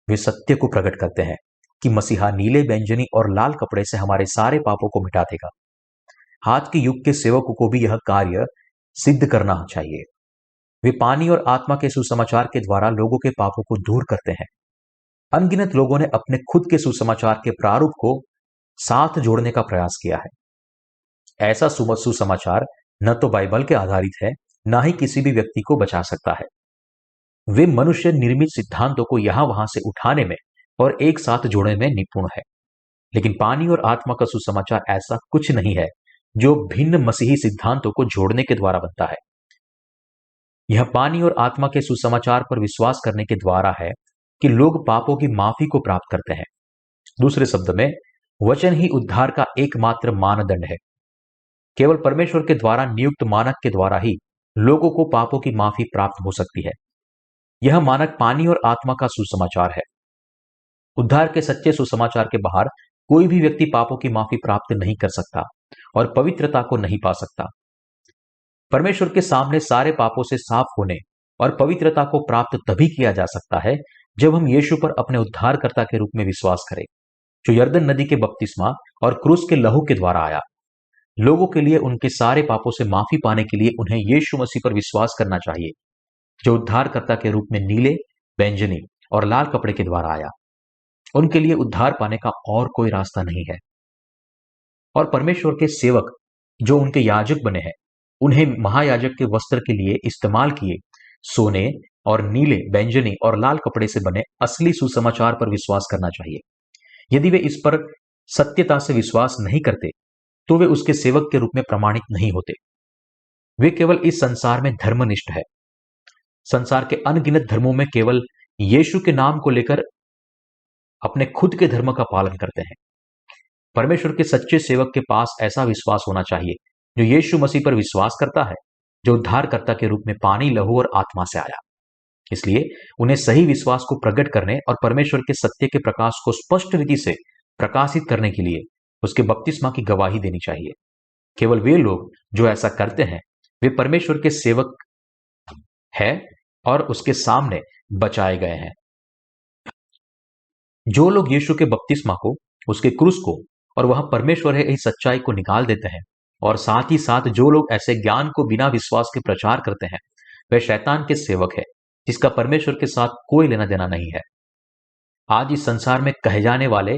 Speaker 1: वे सत्य को प्रकट करते हैं कि मसीहा नीले, बैंगनी और लाल कपड़े से हमारे सारे पापों को मिटा देगा। आज के युग के सेवकों को भी यह कार्य सिद्ध करना चाहिए। वे पानी और आत्मा के सुसमाचार के द्वारा लोगों के पापों को दूर करते हैं। अनगिनत लोगों ने अपने खुद के सुसमाचार के प्रारूप को साथ जोड़ने का प्रयास किया है। ऐसा सुसमाचार न तो बाइबल के आधारित है, ना ही किसी भी व्यक्ति को बचा सकता है। वे मनुष्य निर्मित सिद्धांतों को यहां वहां से उठाने में और एक साथ जोड़ने में निपुण है। लेकिन पानी और आत्मा का सुसमाचार ऐसा कुछ नहीं है जो भिन्न मसीही सिद्धांतों को जोड़ने के द्वारा बनता है। यह पानी और आत्मा के सुसमाचार पर विश्वास करने के द्वारा है कि लोग पापों की माफी को प्राप्त करते हैं। दूसरे शब्द में, वचन ही उद्धार का एकमात्र मानदंड है। केवल परमेश्वर के द्वारा नियुक्त मानक के द्वारा ही लोगों को पापों की माफी प्राप्त हो सकती है। यह मानक पानी और आत्मा का सुसमाचार है। उद्धार के सच्चे सुसमाचार के बाहर कोई भी व्यक्ति पापों की माफी प्राप्त नहीं कर सकता और पवित्रता को नहीं पा सकता। परमेश्वर के सामने सारे पापों से साफ होने और पवित्रता को प्राप्त तभी किया जा सकता है जब हम यीशु पर अपने उद्धारकर्ता के रूप में विश्वास करें, जो यरदन नदी के बपतिस्मा और क्रूस के लहू के द्वारा आया। लोगों के लिए उनके सारे पापों से माफी पाने के लिए उन्हें यीशु मसीह पर विश्वास करना चाहिए, जो उद्धारकर्ता के रूप में नीले, बैंगनी और लाल कपड़े के द्वारा आया। उनके लिए उद्धार पाने का और कोई रास्ता नहीं है। और परमेश्वर के सेवक जो उनके याजक बने हैं, उन्हें महायाजक के वस्त्र के लिए इस्तेमाल किए सोने और नीले, बैंगनी और लाल कपड़े से बने असली सुसमाचार पर विश्वास करना चाहिए। यदि वे इस पर सत्यता से विश्वास नहीं करते तो वे उसके सेवक के रूप में प्रमाणित नहीं होते। वे केवल इस संसार में धर्मनिष्ठ है। संसार के अनगिनत धर्मों में केवल यीशु के नाम को लेकर अपने खुद के धर्म का पालन करते हैं। परमेश्वर के सच्चे सेवक के पास ऐसा विश्वास होना चाहिए जो यीशु मसीह पर विश्वास करता है, जो उद्धारकर्ता के रूप में पानी, लहू और आत्मा से आया। इसलिए उन्हें सही विश्वास को प्रकट करने और परमेश्वर के सत्य के प्रकाश को स्पष्ट रीति से प्रकाशित करने के लिए उसके बपतिस्मा की गवाही देनी चाहिए। केवल वे लोग जो ऐसा करते हैं वे परमेश्वर के सेवक है और उसके सामने बचाए गए हैं। जो लोग यीशु के बपतिस्मा को, उसके क्रूस को और वह परमेश्वर है इस सच्चाई को निकाल देते हैं, और साथ ही साथ जो लोग ऐसे ज्ञान को बिना विश्वास के प्रचार करते हैं, वे शैतान के सेवक है जिसका परमेश्वर के साथ कोई लेना देना नहीं है। आज इस संसार में कहे जाने वाले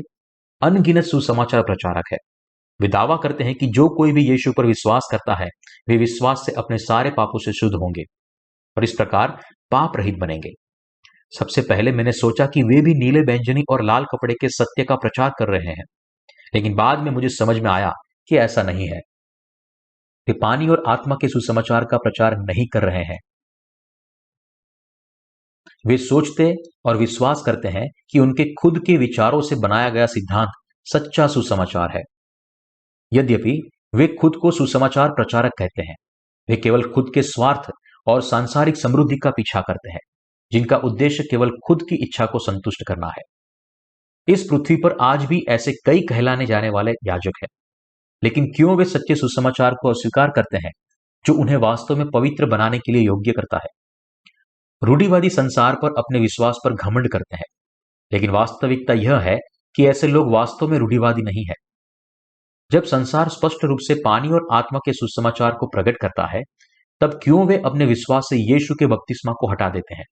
Speaker 1: अनगिनत सुसमाचार प्रचारक है। वे दावा करते हैं कि जो कोई भी यीशु पर विश्वास करता है वे विश्वास से अपने सारे पापों से शुद्ध होंगे और इस प्रकार पाप रहित बनेंगे। सबसे पहले मैंने सोचा कि वे भी नीले, बैंगनी और लाल कपड़े के सत्य का प्रचार कर रहे हैं, लेकिन बाद में मुझे समझ में आया कि ऐसा नहीं है। वे पानी और आत्मा के सुसमाचार का प्रचार नहीं कर रहे हैं। वे सोचते और विश्वास करते हैं कि उनके खुद के विचारों से बनाया गया सिद्धांत सच्चा सुसमाचार है। यद्यपि वे खुद को सुसमाचार प्रचारक कहते हैं, वे केवल खुद के स्वार्थ और सांसारिक समृद्धि का पीछा करते हैं, जिनका उद्देश्य केवल खुद की इच्छा को संतुष्ट करना है। इस पृथ्वी पर आज भी ऐसे कई कहलाने जाने वाले याजक हैं, लेकिन क्यों वे सच्चे सुसमाचार को अस्वीकार करते हैं जो उन्हें वास्तव में पवित्र बनाने के लिए योग्य करता है। रूढ़िवादी संसार पर अपने विश्वास पर घमंड करते हैं, लेकिन वास्तविकता यह है कि ऐसे लोग वास्तव में रूढ़िवादी नहीं है। जब संसार स्पष्ट रूप से पानी और आत्मा के सुसमाचार को प्रकट करता है, तब क्यों वे अपने विश्वास से यीशु के बपतिस्मा को हटा देते हैं।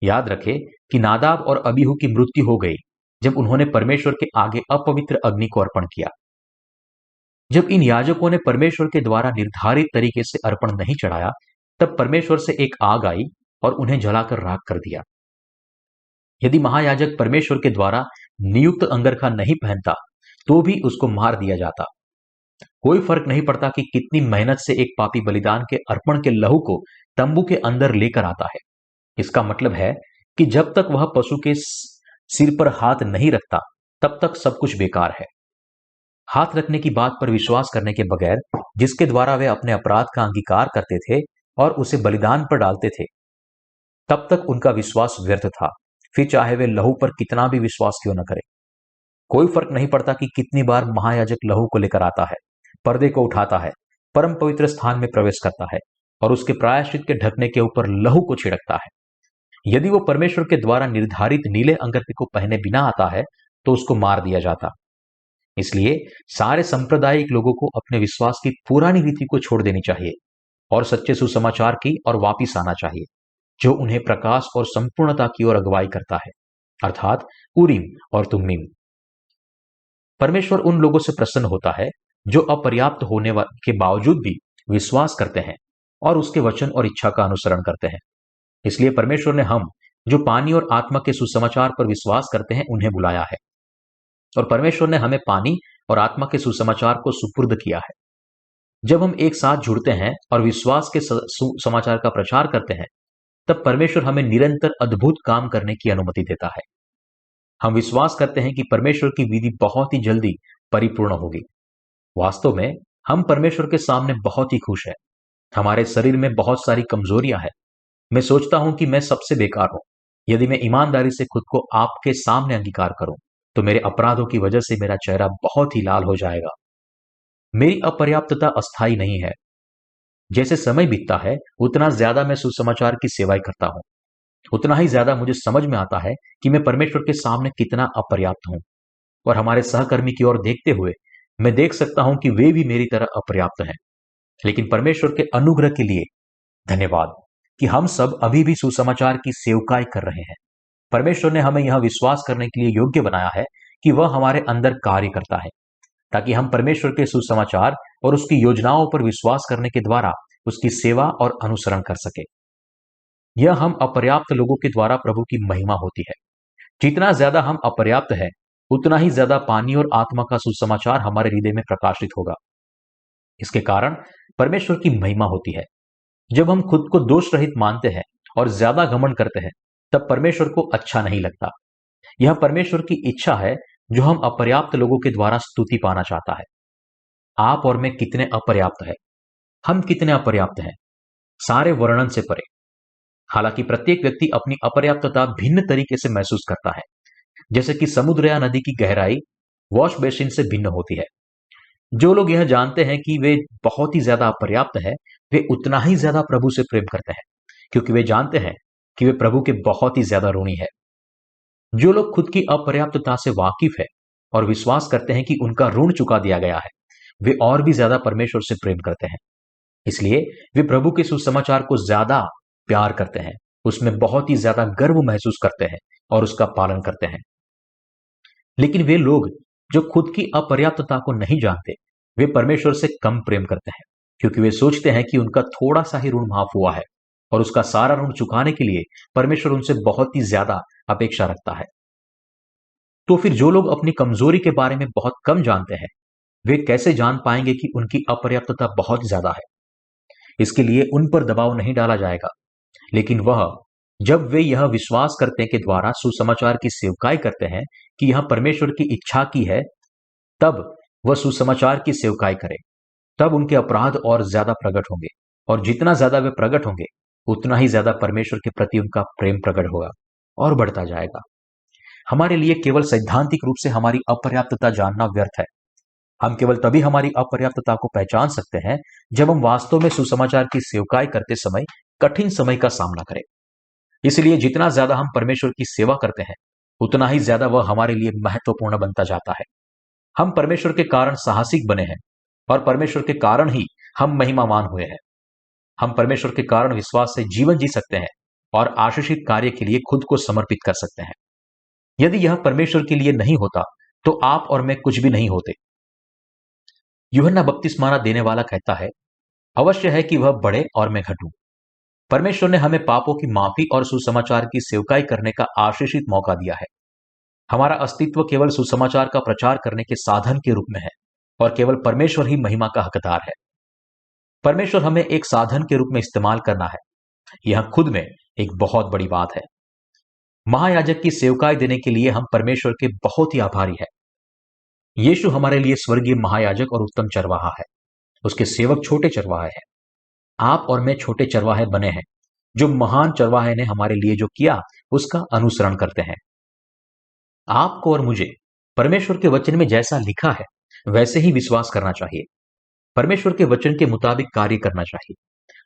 Speaker 1: याद रखें कि नादाब और अबीहू की मृत्यु हो गई जब उन्होंने परमेश्वर के आगे अपवित्र अग्नि को अर्पण किया। जब इन याजकों ने परमेश्वर के द्वारा निर्धारित तरीके से अर्पण नहीं चढ़ाया, तब परमेश्वर से एक आग आई और उन्हें जलाकर राख कर दिया। यदि महायाजक परमेश्वर के द्वारा नियुक्त अंगरखा नहीं पहनता तो भी उसको मार दिया जाता। कोई फर्क नहीं पड़ता कि कितनी मेहनत से एक पापी बलिदान के अर्पण के लहू को तंबू के अंदर लेकर आता है। इसका मतलब है कि जब तक वह पशु के सिर पर हाथ नहीं रखता तब तक सब कुछ बेकार है। हाथ रखने की बात पर विश्वास करने के बगैर, जिसके द्वारा वे अपने अपराध का अंगीकार करते थे और उसे बलिदान पर डालते थे, तब तक उनका विश्वास व्यर्थ था, फिर चाहे वे लहू पर कितना भी विश्वास क्यों न करें। कोई फर्क नहीं पड़ता कि कितनी बार महायाजक लहू को लेकर आता है, पर्दे को उठाता है, परम पवित्र स्थान में प्रवेश करता है और उसके प्रायश्चित के ढकने के ऊपर लहू को छिड़कता है। यदि वो परमेश्वर के द्वारा निर्धारित नीले अंगरखे को पहने बिना आता है तो उसको मार दिया जाता। इसलिए सारे सांप्रदायिक लोगों को अपने विश्वास की पुरानी रीति को छोड़ देनी चाहिए और सच्चे सुसमाचार की और वापिस आना चाहिए, जो उन्हें प्रकाश और संपूर्णता की ओर अगुवाई करता है, अर्थात उरीम और तुम्मीम। परमेश्वर उन लोगों से प्रसन्न होता है जो अपर्याप्त होने के बावजूद भी विश्वास करते हैं और उसके वचन और इच्छा का अनुसरण करते हैं। इसलिए परमेश्वर ने हम जो पानी और आत्मा के सुसमाचार पर विश्वास करते हैं उन्हें बुलाया है, और परमेश्वर ने हमें पानी और आत्मा के सुसमाचार को सुपुर्द किया है। जब हम एक साथ जुड़ते हैं और विश्वास के सुसमाचार का प्रचार करते हैं, तब परमेश्वर हमें निरंतर अद्भुत काम करने की अनुमति देता है। हम विश्वास करते हैं कि परमेश्वर की विधि बहुत ही जल्दी परिपूर्ण होगी। वास्तव में हम परमेश्वर के सामने बहुत ही खुश हैं। हमारे शरीर में बहुत सारी कमजोरियां हैं। मैं सोचता हूं कि मैं सबसे बेकार हूं। यदि मैं ईमानदारी से खुद को आपके सामने अंगीकार करूं तो मेरे अपराधों की वजह से मेरा चेहरा बहुत ही लाल हो जाएगा। मेरी अपर्याप्तता अस्थायी नहीं है। जैसे समय बीतता है उतना ज्यादा मैं सुसमाचार की सेवाएं करता हूं, उतना ही ज्यादा मुझे समझ में आता है कि मैं परमेश्वर के सामने कितना अपर्याप्त हूं। और हमारे सहकर्मी की ओर देखते हुए मैं देख सकता हूं कि वे भी मेरी तरह अपर्याप्त हैं। लेकिन परमेश्वर के अनुग्रह के लिए धन्यवाद कि हम सब अभी भी सुसमाचार की सेवकाई कर रहे हैं। परमेश्वर ने हमें यह विश्वास करने के लिए योग्य बनाया है कि वह हमारे अंदर कार्य करता है, ताकि हम परमेश्वर के सुसमाचार और उसकी योजनाओं पर विश्वास करने के द्वारा उसकी सेवा और अनुसरण कर सके। यह हम अपर्याप्त लोगों के द्वारा प्रभु की महिमा होती है। जितना ज्यादा हम अपर्याप्त है उतना ही ज्यादा पानी और आत्मा का सुसमाचार हमारे हृदय में प्रकाशित होगा। इसके कारण परमेश्वर की महिमा होती है। जब हम खुद को दोष रहित मानते हैं और ज्यादा घमंड करते हैं, तब परमेश्वर को अच्छा नहीं लगता। यह परमेश्वर की इच्छा है जो हम अपर्याप्त लोगों के द्वारा स्तुति पाना चाहता है। आप और मैं कितने अपर्याप्त हैं, हम कितने अपर्याप्त हैं, सारे वर्णन से परे। हालांकि प्रत्येक व्यक्ति अपनी अपर्याप्तता भिन्न तरीके से महसूस करता है। जैसे कि समुद्र या नदी की गहराई वॉश बेसिन से भिन्न होती है। जो लोग यह जानते हैं कि वे बहुत ही ज्यादा अपर्याप्त हैं, वे उतना ही ज्यादा प्रभु से प्रेम करते हैं, क्योंकि वे जानते हैं कि वे प्रभु के बहुत ही ज्यादा ऋणी है। जो लोग खुद की अपर्याप्तता से वाकिफ है और विश्वास करते हैं कि उनका ऋण चुका दिया गया है, वे और भी ज्यादा परमेश्वर से प्रेम करते हैं। इसलिए वे प्रभु के सुसमाचार को ज्यादा प्यार करते हैं, उसमें बहुत ही ज्यादा गर्व महसूस करते हैं और उसका पालन करते हैं। लेकिन वे लोग जो खुद की अपर्याप्तता को नहीं जानते, वे परमेश्वर से कम प्रेम करते हैं, क्योंकि वे सोचते हैं कि उनका थोड़ा सा ही ऋण माफ हुआ है और उसका सारा ऋण चुकाने के लिए परमेश्वर उनसे बहुत ही ज्यादा अपेक्षा रखता है। तो फिर जो लोग अपनी कमजोरी के बारे में बहुत कम जानते हैं, वे कैसे जान पाएंगे कि उनकी अपर्याप्तता बहुत ज्यादा है? इसके लिए उन पर दबाव नहीं डाला जाएगा, लेकिन वह जब वे यह विश्वास करने के द्वारा सुसमाचार की सेवकाई करते हैं कि यह परमेश्वर की इच्छा की है, तब वह सुसमाचार की सेवकाई करें। तब उनके अपराध और ज्यादा प्रकट होंगे, और जितना ज्यादा वे प्रकट होंगे, उतना ही ज्यादा परमेश्वर के प्रति उनका प्रेम प्रकट होगा और बढ़ता जाएगा। हमारे लिए केवल सैद्धांतिक रूप से हमारी अपर्याप्तता जानना व्यर्थ है। हम केवल तभी हमारी अपर्याप्तता को पहचान सकते हैं जब हम वास्तव में सुसमाचार की सेवकाई करते समय कठिन समय का सामना करें। इसलिए जितना ज्यादा हम परमेश्वर की सेवा करते हैं, उतना ही ज्यादा वह हमारे लिए महत्वपूर्ण बनता जाता है। हम परमेश्वर के कारण साहसिक बने हैं, और परमेश्वर के कारण ही हम महिमावान हुए हैं। हम परमेश्वर के कारण विश्वास से जीवन जी सकते हैं और आशीषित कार्य के लिए खुद को समर्पित कर सकते हैं। यदि यह परमेश्वर के लिए नहीं होता, तो आप और मैं कुछ भी नहीं होते। यूहन्ना बपतिस्मा देने वाला कहता है, अवश्य है कि वह बढ़े और मैं घटूं। परमेश्वर ने हमें पापों की माफी और सुसमाचार की सेवकाई करने का आशीषित मौका दिया है। हमारा अस्तित्व केवल सुसमाचार का प्रचार करने के साधन के रूप में है, और केवल परमेश्वर ही महिमा का हकदार है। परमेश्वर हमें एक साधन के रूप में इस्तेमाल करना है, यह खुद में एक बहुत बड़ी बात है। महायाजक की सेवकाई देने के लिए हम परमेश्वर के बहुत ही आभारी है। यीशु हमारे लिए स्वर्गीय महायाजक और उत्तम चरवाहा है। उसके सेवक छोटे चरवाहे हैं। आप और मैं छोटे चरवाहे बने हैं, जो महान चरवाहे ने हमारे लिए जो किया उसका अनुसरण करते हैं। आपको और मुझे परमेश्वर के वचन में जैसा लिखा है वैसे ही विश्वास करना चाहिए। परमेश्वर के वचन के मुताबिक कार्य करना चाहिए,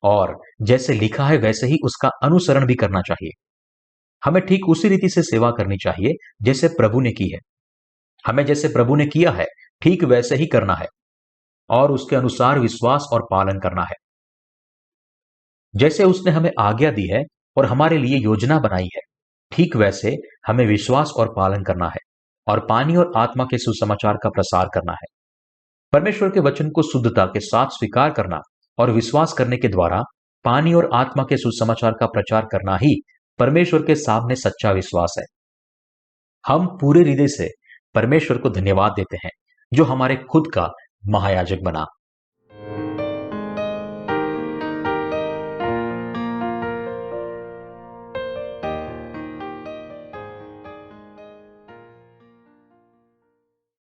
Speaker 1: और जैसे लिखा है वैसे ही उसका अनुसरण भी करना चाहिए। हमें ठीक उसी रीति से सेवा करनी चाहिए जैसे प्रभु ने की है। हमें जैसे प्रभु ने किया है ठीक वैसे ही करना है, और उसके अनुसार विश्वास और पालन करना है। जैसे उसने हमें आज्ञा दी है और हमारे लिए योजना बनाई है, ठीक वैसे हमें विश्वास और पालन करना है, और पानी और आत्मा के सुसमाचार का प्रसार करना है। परमेश्वर के वचन को शुद्धता के साथ स्वीकार करना और विश्वास करने के द्वारा पानी और आत्मा के सुसमाचार का प्रचार करना ही परमेश्वर के सामने सच्चा विश्वास है। हम पूरे हृदय से परमेश्वर को धन्यवाद देते हैं, जो हमारे खुद का महायाजक बना।